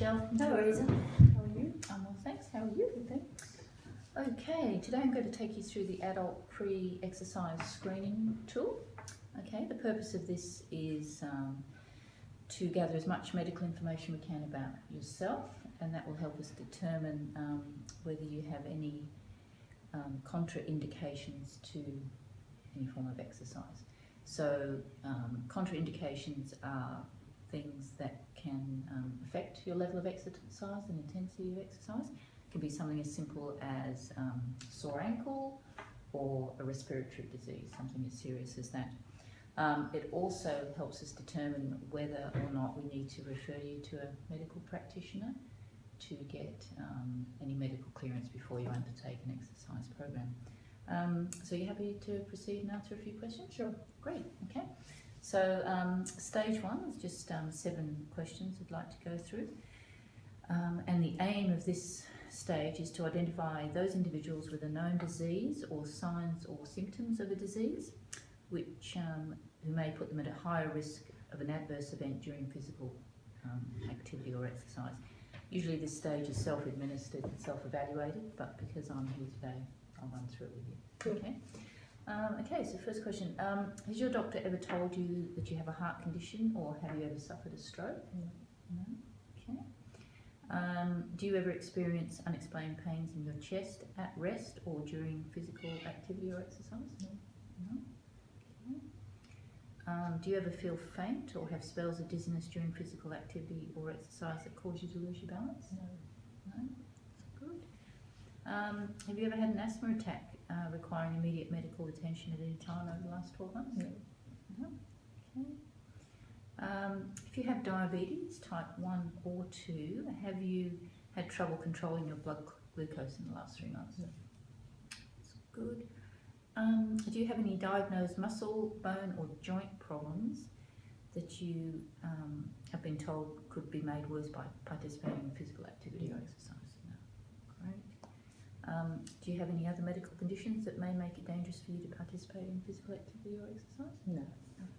Michelle. No worries. How are you? I'm well, thanks. How are you? Good, thanks. Okay, today I'm going to take you through the adult pre-exercise screening tool. Okay, the purpose of this is to gather as much medical information we can about yourself, and that will help us determine whether you have any contraindications to any form of exercise. So contraindications are things that can affect your level of exercise and intensity of exercise. It can be something as simple as sore ankle or a respiratory disease, something as serious as that. It also helps us determine whether or not we need to refer you to a medical practitioner to get any medical clearance before you undertake an exercise program. So you're happy to proceed and answer a few questions? Sure. Great, okay. So stage one is just 7 questions I'd like to go through. And the aim of this stage is to identify those individuals with a known disease or signs or symptoms of a disease which who may put them at a higher risk of an adverse event during physical activity or exercise. Usually this stage is self-administered and self-evaluated, but because I'm here today, I'll run through it with you. Cool. Okay. Okay, so first question. Has your doctor ever told you that you have a heart condition, or have you ever suffered a stroke? No. No? Okay. Do you ever experience unexplained pains in your chest at rest or during physical activity or exercise? No. No? Okay. Do you ever feel faint or have spells of dizziness during physical activity or exercise that cause you to lose your balance? No. No? That's good. Have you ever had an asthma attack requiring immediate medical attention at any time over the last 12 months? No. No? Okay. If you have diabetes, type 1 or 2, have you had trouble controlling your blood glucose in the last 3 months? No. That's good. Do you have any diagnosed muscle, bone or joint problems that you have been told could be made worse by participating in physical activity or exercise? No. Great. Do you have any other medical conditions that may make it dangerous for you to participate in physical activity or exercise? No.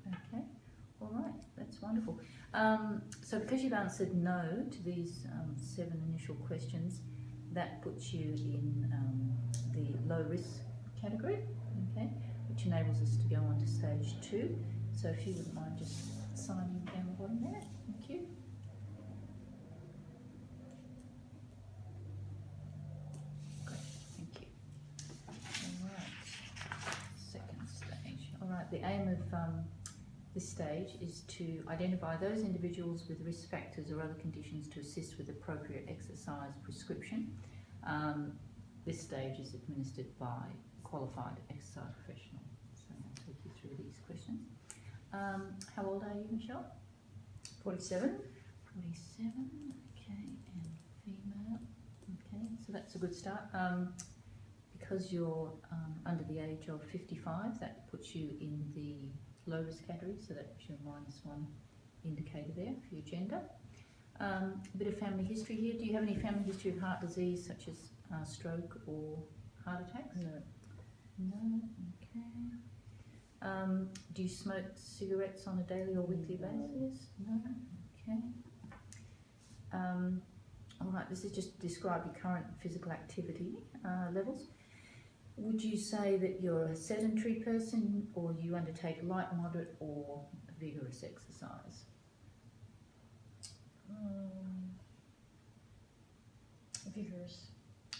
Okay, all right, that's wonderful. So because you've answered no to these 7 initial questions, that puts you in the low risk category, okay, which enables us to go on to stage 2. So if you wouldn't mind just signing down the bottom there, thank you. The aim of this stage is to identify those individuals with risk factors or other conditions to assist with appropriate exercise prescription. This stage is administered by a qualified exercise professional. So I'll take you through these questions. How old are you, Michelle? 47. 47, okay, and female. Okay, so that's a good start. Because you're under the age of 55, that puts you in the low risk category, so that gives you a -1 indicator there for your gender. A bit of family history here. Do you have any family history of heart disease, such as stroke or heart attacks? No. No, okay. Do you smoke cigarettes on a daily or weekly basis? No, okay. All right, this is just to describe your current physical activity levels. Would you say that you're a sedentary person, or you undertake light, moderate or vigorous exercise? Vigorous.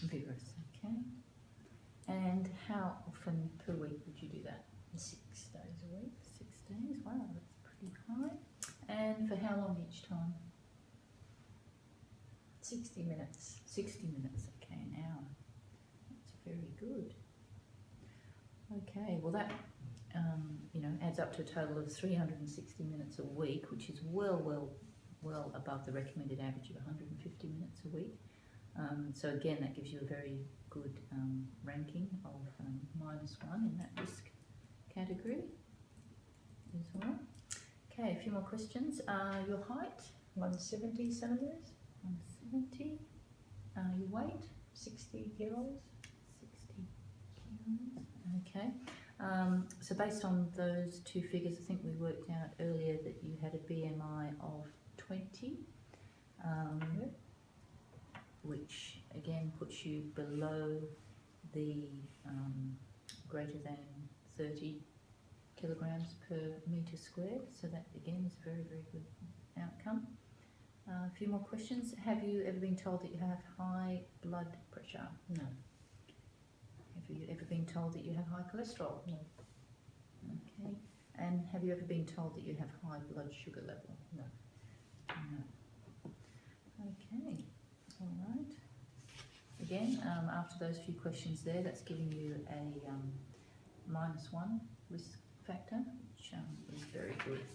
Vigorous, okay. And how often per week would you do that? 6 days a week. 6 days, wow, that's pretty high. And for how long each time? 60 minutes. 60 minutes, okay, an hour. That's very good. Okay, well that adds up to a total of 360 minutes a week, which is well above the recommended average of 150 minutes a week. So again, that gives you a very good ranking of -1 in that risk category as well. Okay, a few more questions. Your height? 170 centimetres. 170. Your weight? 60 kilos. 60 kilos. Okay. So based on those 2 figures, I think we worked out earlier that you had a BMI of 20. Yep. which again puts you below the greater than 30 kilograms per metre squared, so that again is a very, very good outcome. A few more questions. Have you ever been told that you have high blood pressure? No. Have you ever been told that you have high cholesterol? No. Okay. And have you ever been told that you have high blood sugar level? No. No. Okay. All right. Again, after those few questions there, that's giving you a -1 risk factor, which is very good.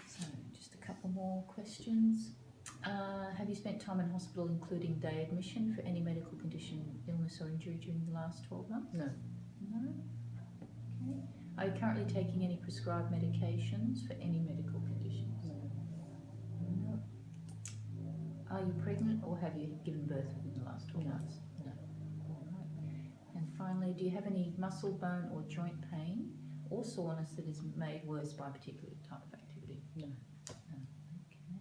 So just a couple more questions. Have you spent time in hospital, including day admission, for any medical condition, illness or injury during the last 12 months? No. No? Okay. Are you currently taking any prescribed medications for any medical conditions? No. No. Are you pregnant or have you given birth within the last 12 No. months? No. All right. And finally, do you have any muscle, bone or joint pain or soreness that is made worse by a particular type of activity? No. No. Okay.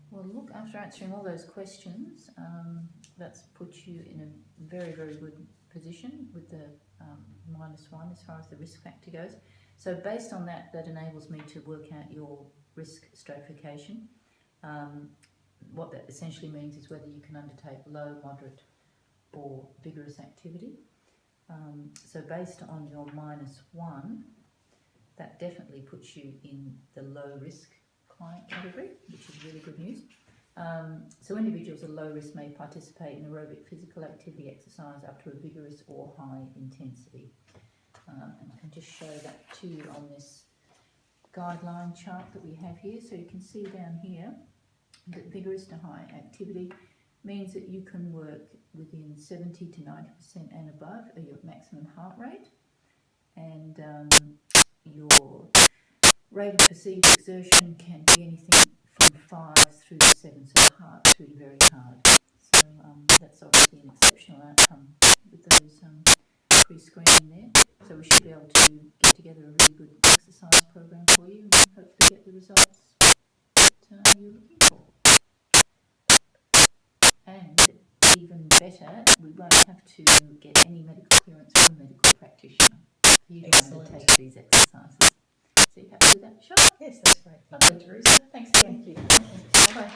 Well, look, after answering all those questions, that's put you in a very, very good position with the -1 as far as the risk factor goes. So based on that, that enables me to work out your risk stratification. What that essentially means is whether you can undertake low, moderate or vigorous activity. So based on your -1, that definitely puts you in the low risk client category, which is really good news. So individuals at low risk may participate in aerobic physical activity exercise up to a vigorous or high intensity. And I can just show that to you on this guideline chart that we have here. So you can see down here that vigorous to high activity means that you can work within 70 to 90% and above of your maximum heart rate, and your rate of perceived exertion can be anything from 5 through to 7, so hard through to very hard. So that's obviously an exceptional outcome with those pre-screening there. So we should be able to get together a really good exercise program for you and hopefully get the results that you're looking for. And even better, we won't have to get any medical clearance from a medical practitioner for you to Excellent. undertake these exercises. So you happy with that, Michelle? Yes, that's great. Lovely, Teresa. Thanks again. Thank you. Bye-bye.